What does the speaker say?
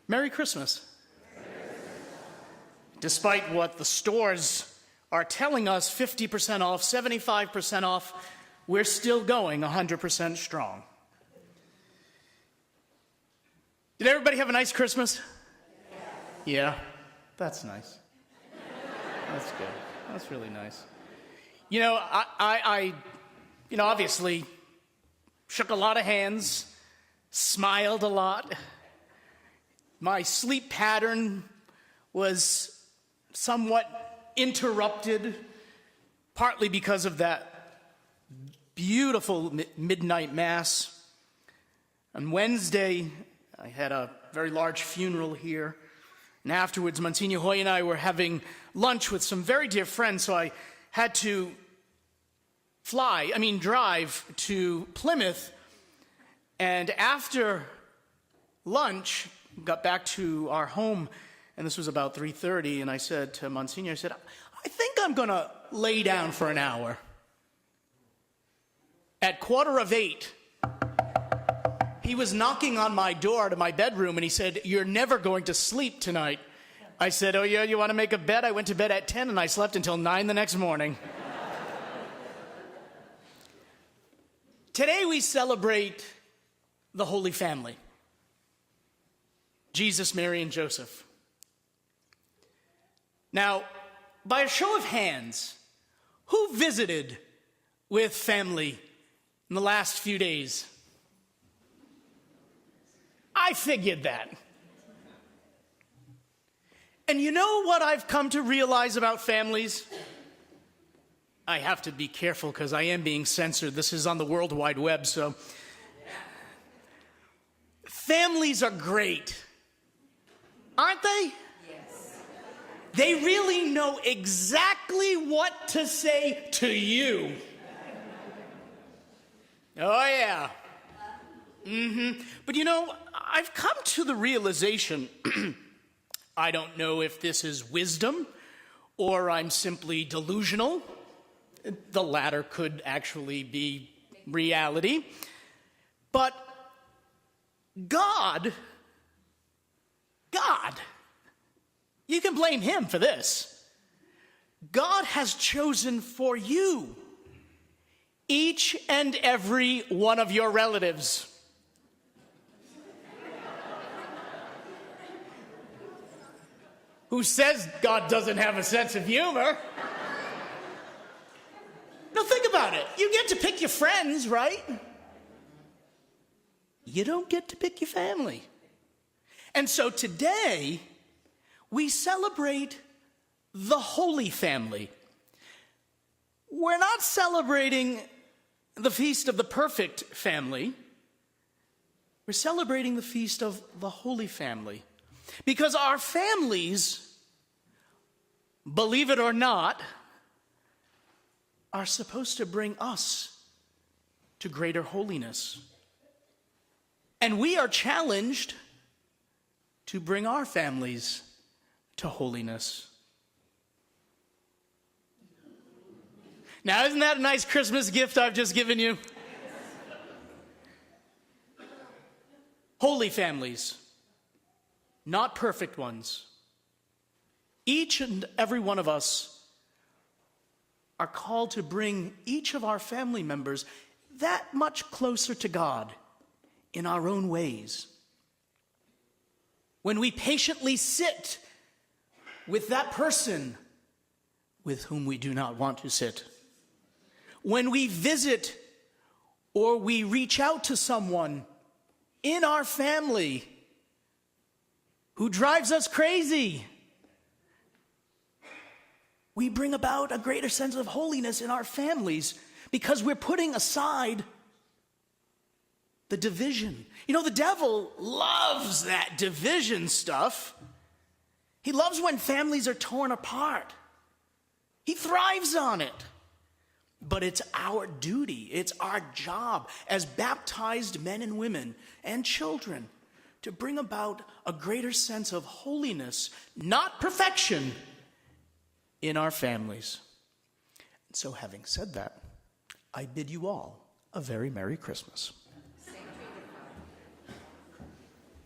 Merry Christmas. Despite what the stores are telling us, 50% off, 75% off, we're still going 100% strong. Did everybody have a nice Christmas? Yeah, that's nice. That's good. That's really nice. You know, I obviously shook a lot of hands, smiled a lot. My sleep pattern was somewhat interrupted, partly because of that beautiful midnight mass. On Wednesday, I had a very large funeral here. And afterwards, Monsignor Hoy and I were having lunch with some very dear friends, so I had to drive to Plymouth. And after lunch, got back to our home, and this was about 3:30, and I said to Monsignor, I think I'm going to lay down for an hour. At 7:15, he was knocking on my door to my bedroom, and he said, "You're never going to sleep tonight." I said, "Oh yeah, you want to make a bed?" I went to bed at 10, and I slept until 9 the next morning. Today we celebrate the Holy Family. Jesus, Mary, and Joseph. Now, by a show of hands, who visited with family in the last few days? I figured that. And you know what I've come to realize about families? I have to be careful because I am being censored. This is on the World Wide Web, so. Families are great, aren't they? Yes. They really know exactly what to say to you. Oh, yeah. But you know, I've come to the realization, I don't know if this is wisdom or I'm simply delusional. The latter could actually be reality. But God, you can blame him for this. God has chosen for you each and every one of your relatives. Who says God doesn't have a sense of humor? Now think about it. You get to pick your friends, right? You don't get to pick your family. And so today, we celebrate the Holy Family. We're not celebrating the feast of the perfect family. We're celebrating the feast of the Holy Family. Because our families, believe it or not, are supposed to bring us to greater holiness. And we are challenged to bring our families to holiness. Now, isn't that a nice Christmas gift I've just given you? Holy families, not perfect ones. Each and every one of us are called to bring each of our family members that much closer to God in our own ways. When we patiently sit with that person with whom we do not want to sit. When we visit or we reach out to someone in our family who drives us crazy, we bring about a greater sense of holiness in our families because we're putting aside the division. You know, the devil loves that division stuff. He loves when families are torn apart. He thrives on it. But it's our duty, it's our job as baptized men and women and children to bring about a greater sense of holiness, not perfection, in our families. And so having said that, I bid you all a very Merry Christmas.